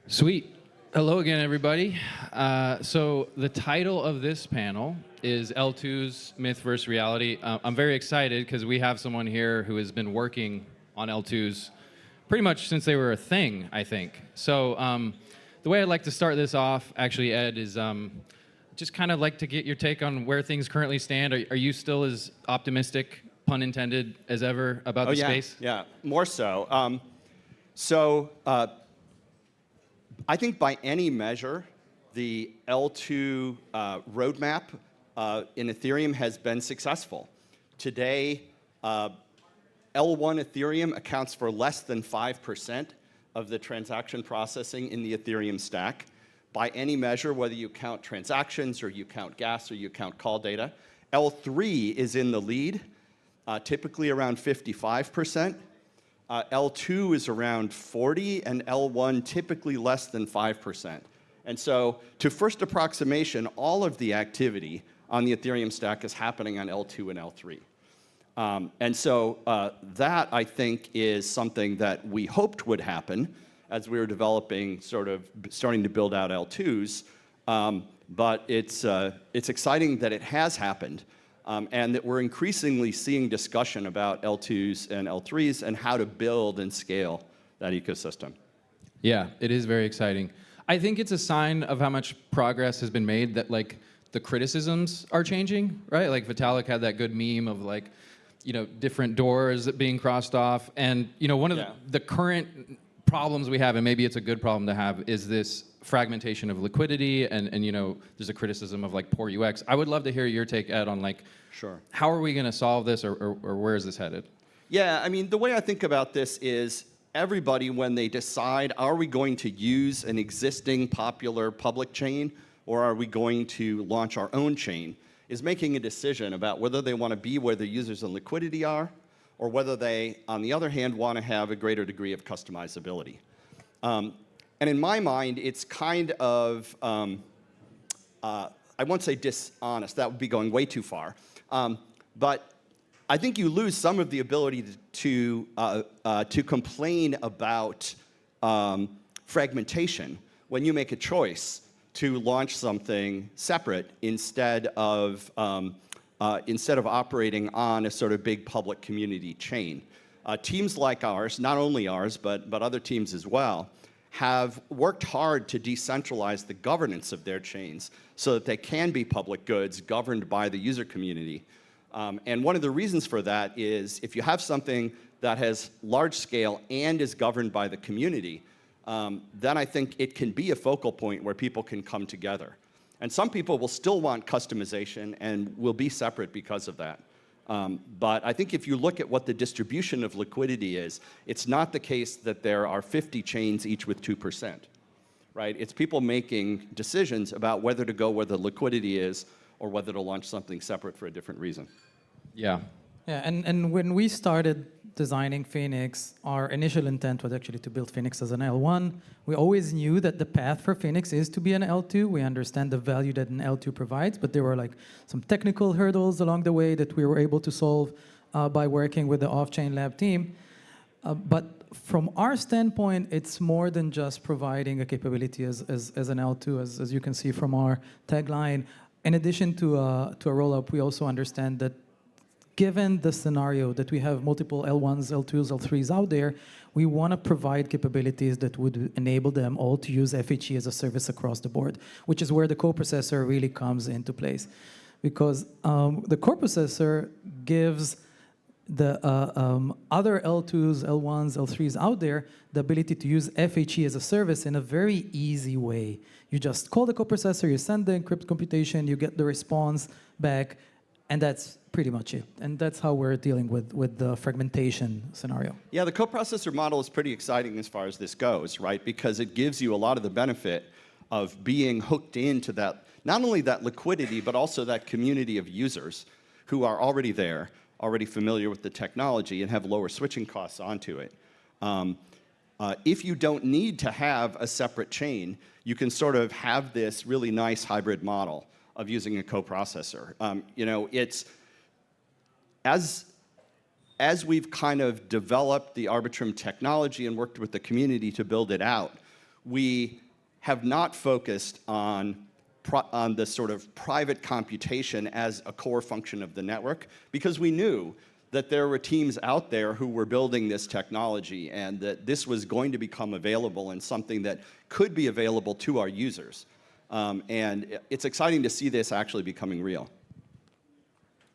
Sweet. Hello again, everybody. So the title of this panel is L2's Myth versus Reality. I'm very excited because we have someone here who has been working on L2s pretty much since they were a thing, I think. So the way I'd like to start this off, actually, Ed, is just kind of like to get your take on where things currently stand. Are you still as optimistic, pun intended, as ever about the space? Yeah, more so. I think by any measure, the L2 roadmap in Ethereum has been successful. Today, L1 Ethereum accounts for less than 5% of the transaction processing in the Ethereum stack. By any measure, whether you count transactions or you count gas or you count call data, L3 is in the lead, typically around 55%. L2 is around 40, and L1 typically less than 5%. And so, to first approximation, all of the activity on the Ethereum stack is happening on L2 and L3. That, I think, is something that we hoped would happen as we were developing, starting to build out L2s. But it's exciting that it has happened. And that we're increasingly seeing discussion about L2s and L3s and how to build and scale that ecosystem. Yeah, it is very exciting. I think it's a sign of how much progress has been made that the criticisms are changing, right? Like Vitalik had that good meme of different doors being crossed off. And one of the current problems we have, and maybe it's a good problem to have, is this fragmentation of liquidity, and there's a criticism of poor UX. I would love to hear your take, Ed, on Sure. How are we going to solve this, or where is this headed? Yeah, I mean, the way I think about this is everybody, when they decide, are we going to use an existing popular public chain, or are we going to launch our own chain, is making a decision about whether they want to be where the users and liquidity are, or whether they, on the other hand, want to have a greater degree of customizability. And in my mind, it's kind of, I won't say dishonest, that would be going way too far. But I think you lose some of the ability to complain about fragmentation when you make a choice to launch something separate instead of operating on a sort of big public community chain. Teams like ours, not only ours, but other teams as well, have worked hard to decentralize the governance of their chains so that they can be public goods governed by the user community. And one of the reasons for that is if you have something that has large scale and is governed by the community, then I think it can be a focal point where people can come together. And some people will still want customization and will be separate because of that. But I think if you look at what the distribution of liquidity is, it's not the case that there are 50 chains each with 2%, right? It's people making decisions about whether to go where the liquidity is or whether to launch something separate for a different reason. Yeah. Yeah, and when we started designing Fhenix, our initial intent was actually to build Fhenix as an L1. We always knew that the path for Fhenix is to be an L2. We understand the value that an L2 provides, but there were some technical hurdles along the way that we were able to solve by working with the off-chain lab team. But from our standpoint, it's more than just providing a capability as an L2, as you can see from our tagline. In addition to a rollup, we also understand that given the scenario that we have multiple L1s, L2s, L3s out there, we want to provide capabilities that would enable them all to use FHE as a service across the board, which is where the coprocessor really comes into place. Because the coprocessor gives the other L2s, L1s, L3s out there the ability to use FHE as a service in a very easy way. You just call the coprocessor, you send the encrypted computation, you get the response back, and that's pretty much it. And that's how we're dealing with the fragmentation scenario. Yeah, the coprocessor model is pretty exciting as far as this goes, right? Because it gives you a lot of the benefit of being hooked into that, not only that liquidity, but also that community of users who are already there, already familiar with the technology, and have lower switching costs onto it. If you don't need to have a separate chain, you can sort of have this really nice hybrid model of using a coprocessor. It's as we've kind of developed the Arbitrum technology and worked with the community to build it out, we have not focused on the sort of private computation as a core function of the network, because we knew that there were teams out there who were building this technology and that this was going to become available and something that could be available to our users. And it's exciting to see this actually becoming real.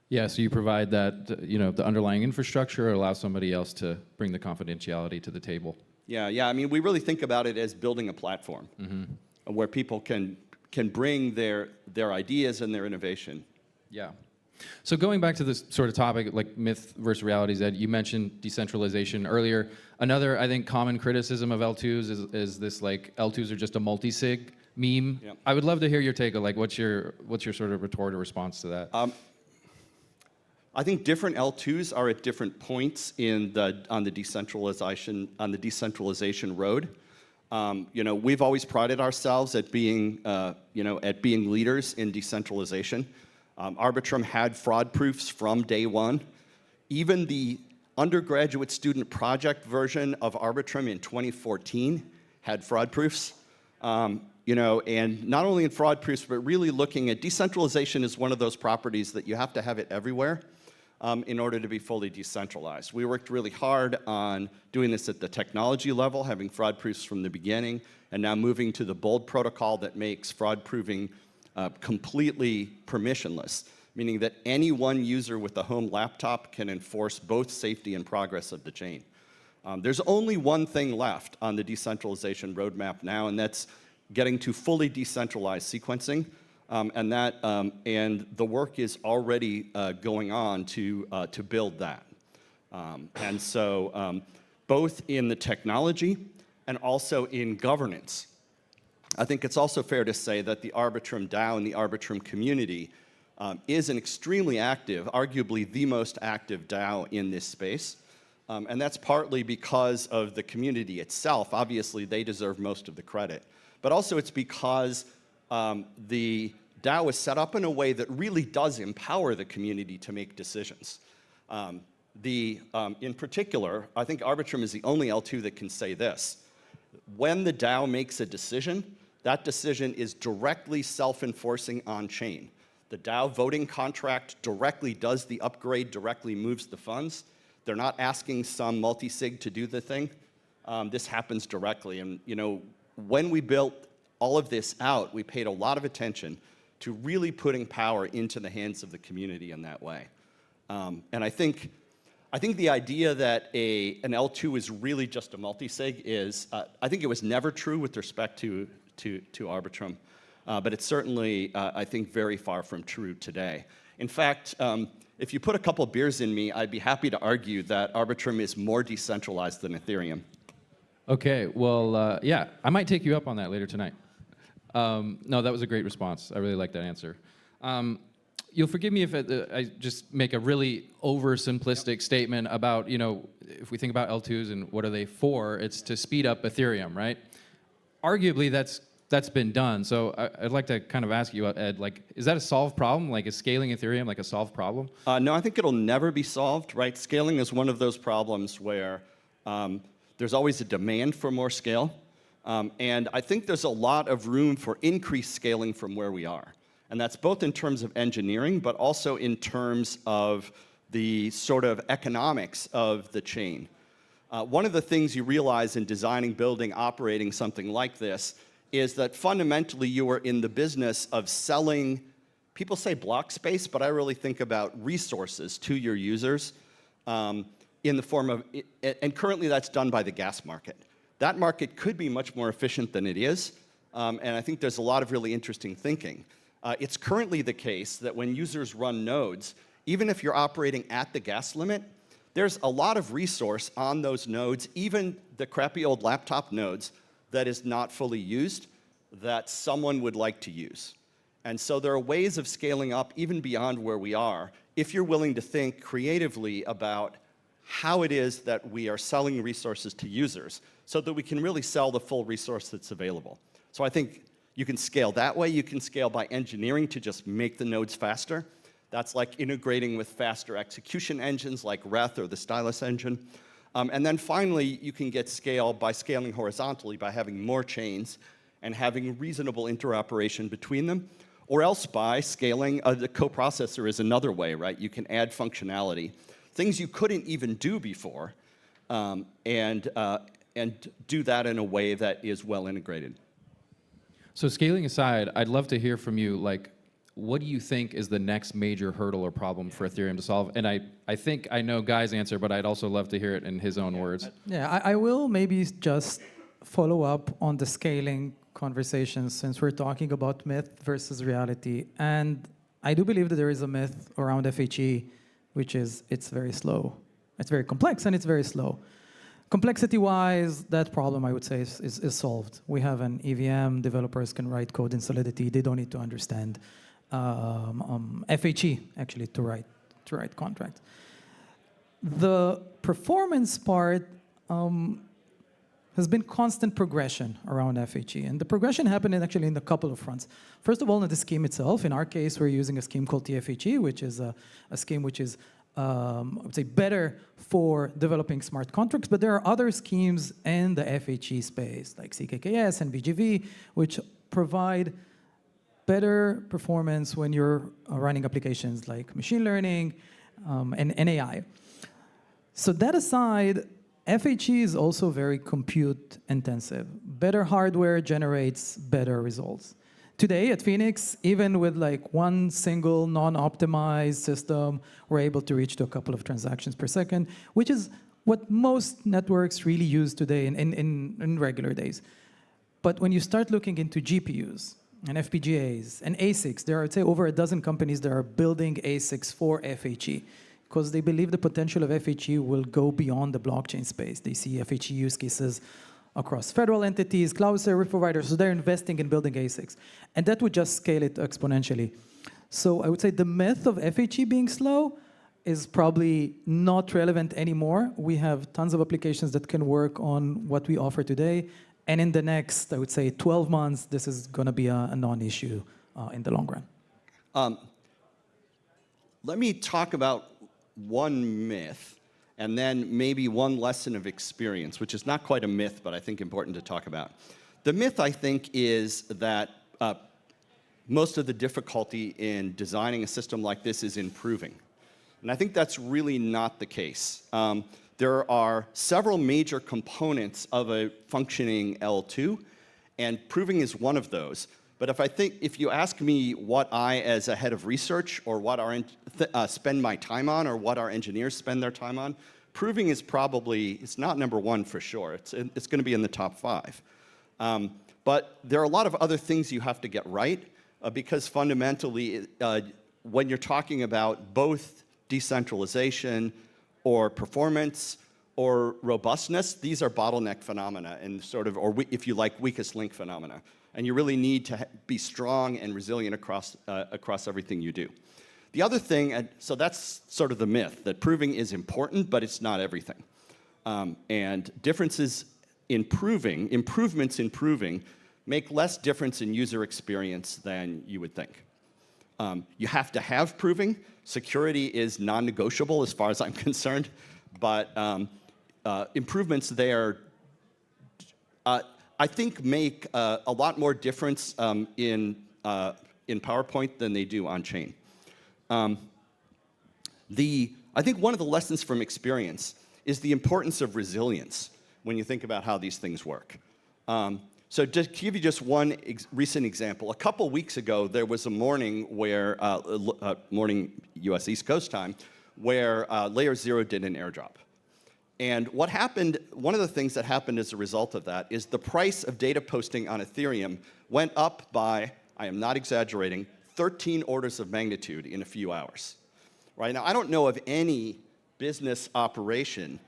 Yeah, so you provide that, the underlying infrastructure, or allow somebody else to bring the confidentiality to the table. Yeah. I mean, we really think about it as building a platform where people can bring their ideas and their innovation. Yeah. So going back to this sort of topic, like myth versus reality, Zed, you mentioned decentralization earlier. Another, I think, common criticism of L2s is this, like, L2s are just a multi-sig meme. Yep. I would love to hear your take. Like, what's your sort of retort or response to that? I think different L2s are at different points on the decentralization road. We've always prided ourselves at being leaders in decentralization. Arbitrum had fraud proofs from day one. Even the undergraduate student project version of Arbitrum in 2014 had fraud proofs. And not only in fraud proofs, but really looking at decentralization is one of those properties that you have to have it everywhere in order to be fully decentralized. We worked really hard on doing this at the technology level, having fraud proofs from the beginning, and now moving to the bold protocol that makes fraud proving completely permissionless, meaning that any one user with a home laptop can enforce both safety and progress of the chain. There's only one thing left on the decentralization roadmap now, and that's getting to fully decentralized sequencing. And the work is already going on to build that. And so both in the technology and also in governance, I think it's also fair to say that the Arbitrum DAO and the Arbitrum community is an extremely active, arguably the most active DAO in this space. And that's partly because of the community itself. Obviously, they deserve most of the credit. But also it's because the DAO is set up in a way that really does empower the community to make decisions. In particular, I think Arbitrum is the only L2 that can say this. When the DAO makes a decision, that decision is directly self-enforcing on-chain. The DAO voting contract directly does the upgrade, directly moves the funds. They're not asking some multi-sig to do the thing. This happens directly. And when we built all of this out, we paid a lot of attention to really putting power into the hands of the community in that way. And I think the idea that an L2 is really just a multi-sig is, I think it was never true with respect to Arbitrum, but it's certainly, I think, very far from true today. In fact, if you put a couple beers in me, I'd be happy to argue that Arbitrum is more decentralized than Ethereum. Okay, well, yeah, I might take you up on that later tonight. No, that was a great response. I really like that answer. You'll forgive me if I just make a really oversimplistic statement about, if we think about L2s and what are they for, it's to speed up Ethereum, right? Arguably, that's been done. So I'd like to kind of ask you, Ed, like, is that a solved problem? Like, is scaling Ethereum like a solved problem? No, I think it'll never be solved, right? Scaling is one of those problems where there's always a demand for more scale. And I think there's a lot of room for increased scaling from where we are. And that's both in terms of engineering, but also in terms of the sort of economics of the chain. One of the things you realize in designing, building, operating something like this is that fundamentally you are in the business of selling, people say block space, but I really think about resources to your users in the form of, and currently that's done by the gas market. That market could be much more efficient than it is, and I think there's a lot of really interesting thinking. It's currently the case that when users run nodes, even if you're operating at the gas limit, there's a lot of resource on those nodes, even the crappy old laptop nodes, that is not fully used, that someone would like to use. And so there are ways of scaling up even beyond where we are, if you're willing to think creatively about how it is that we are selling resources to users so that we can really sell the full resource that's available. So I think you can scale that way. You can scale by engineering to just make the nodes faster. That's like integrating with faster execution engines like Reth or the Stylus engine. And then finally, you can get scale by scaling horizontally, by having more chains and having reasonable interoperation between them, or else by scaling. The coprocessor is another way, right? You can add functionality, things you couldn't even do before, and do that in a way that is well integrated. So scaling aside, I'd love to hear from you, like, what do you think is the next major hurdle or problem for Ethereum to solve? And I think I know Guy's answer, but I'd also love to hear it in his own words. Yeah, I will maybe just follow up on the scaling conversation since we're talking about myth versus reality. And I do believe that there is a myth around FHE, which is it's very slow. It's very complex and it's very slow. Complexity-wise, that problem, I would say, is solved. We have an EVM. Developers can write code in Solidity. They don't need to understand FHE, actually, to write contracts. The performance part has been constant progression around FHE. And the progression happened actually in a couple of fronts. First of all, in the scheme itself. In our case, we're using a scheme called TFHE, which is a scheme which is I would say better for developing smart contracts, but there are other schemes in the FHE space, like CKKS and VGV, which provide better performance when you're running applications like machine learning and AI. So that aside, FHE is also very compute intensive. Better hardware generates better results. Today at Phenix, even with like one single non-optimized system, we're able to reach to a couple of transactions per second, which is what most networks really use today in regular days. But when you start looking into GPUs and FPGAs and ASICs, there are, I'd say, over a dozen companies that are building ASICs for FHE because they believe the potential of FHE will go beyond the blockchain space. They see FHE use cases across federal entities, cloud service providers, so they're investing in building ASICs. And that would just scale it exponentially. So I would say the myth of FHE being slow is probably not relevant anymore. We have tons of applications that can work on what we offer today. And in the next, I would say, 12 months, this is going to be a non-issue in the long run. Let me talk about one myth and then maybe one lesson of experience, which is not quite a myth, but I think important to talk about. The myth, I think, is that most of the difficulty in designing a system like this is in proving. And I think that's really not the case. There are several major components of a functioning L2, and proving is one of those. But if you ask me what I, as a head of research, or what spend my time on, or what our engineers spend their time on, proving is probably, it's not number one for sure. It's going to be in the top 5. But there are a lot of other things you have to get right, because fundamentally, when you're talking about both decentralization or performance or robustness, these are bottleneck phenomena and or if you like, weakest link phenomena. And you really need to be strong and resilient across everything you do. The other thing, so that's sort of the myth, that proving is important, but it's not everything. And differences in proving, improvements in proving, make less difference in user experience than you would think. You have to have proving. Security is non-negotiable as far as I'm concerned, but improvements there I think make a lot more difference in PowerPoint than they do on chain. I think one of the lessons from experience is the importance of resilience when you think about how these things work. So to give you just one recent example, a couple weeks ago there was a morning where, morning US East Coast time, where Layer 0 did an airdrop. And what happened, one of the things that happened as a result of that is the price of data posting on Ethereum went up by, I am not exaggerating, 13 orders of magnitude in a few hours. Right now, I don't know of any business operation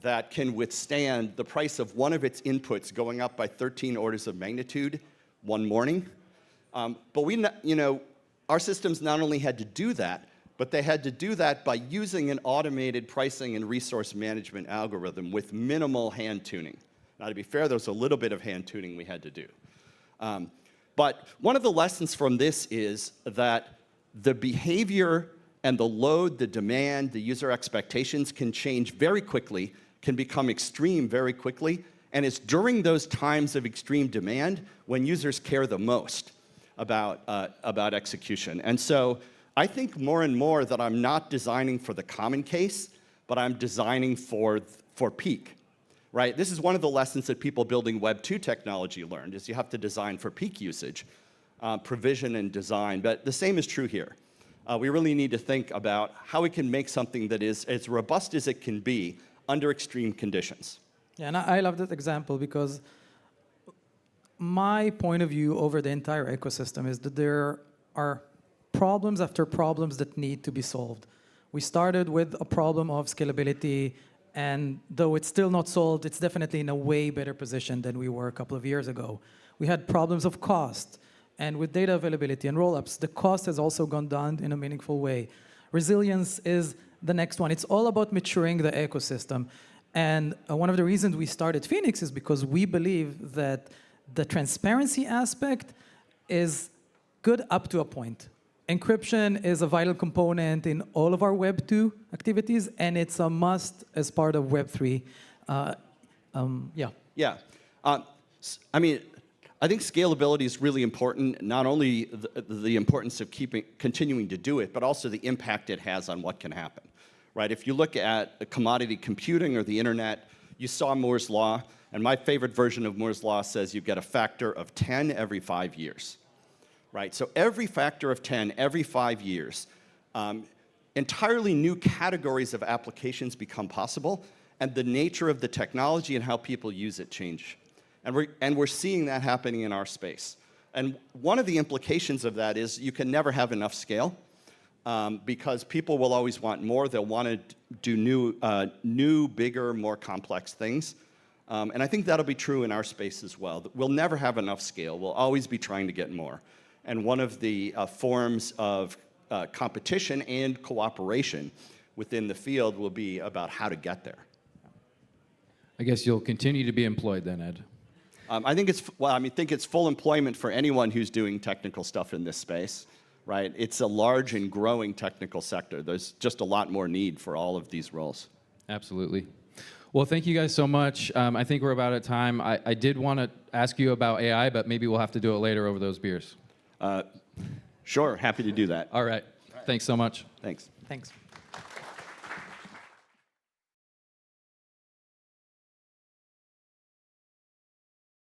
that can withstand the price of one of its inputs going up by 13 orders of magnitude one morning. But our systems not only had to do that, but they had to do that by using an automated pricing and resource management algorithm with minimal hand tuning. Now, to be fair, there was a little bit of hand tuning we had to do. But one of the lessons from this is that the behavior and the load, the demand, the user expectations can change very quickly can become extreme very quickly, and it's during those times of extreme demand when users care the most about execution. And so I think more and more that I'm not designing for the common case, but I'm designing for peak, right? This is one of the lessons that people building Web 2 technology learned, is you have to design for peak usage, provision and design. But the same is true here. We really need to think about how we can make something that is as robust as it can be under extreme conditions. Yeah, and I love that example because my point of view over the entire ecosystem is that there are problems after problems that need to be solved. We started with a problem of scalability, and though it's still not solved, it's definitely in a way better position than we were a couple of years ago. We had problems of cost, and with data availability and rollups, the cost has also gone down in a meaningful way. Resilience is the next one. It's all about maturing the ecosystem. And one of the reasons we started Fhenix is because we believe that the transparency aspect is good up to a point. Encryption is a vital component in all of our Web 2 activities, and it's a must as part of Web 3. Yeah. Yeah. I mean, I think scalability is really important, not only the importance of continuing to do it, but also the impact it has on what can happen, right? If you look at commodity computing or the internet, you saw Moore's Law, and my favorite version of Moore's Law says you get a factor of 10 every 5 years, right? So every factor of 10 every 5 years, entirely new categories of applications become possible, and the nature of the technology and how people use it change. And we're seeing that happening in our space. And one of the implications of that is you can never have enough scale because people will always want more. They'll want to do new, bigger, more complex things. And I think that'll be true in our space as well. We'll never have enough scale. We'll always be trying to get more. And one of the forms of competition and cooperation within the field will be about how to get there. I guess you'll continue to be employed then, Ed. I think it's full employment for anyone who's doing technical stuff in this space, right? It's a large and growing technical sector. There's just a lot more need for all of these roles. Absolutely. Well, thank you guys so much. I think we're about at time. I did want to ask you about AI, but maybe we'll have to do it later over those beers. Sure, happy to do that. All right. Thanks so much. Thanks. Thanks.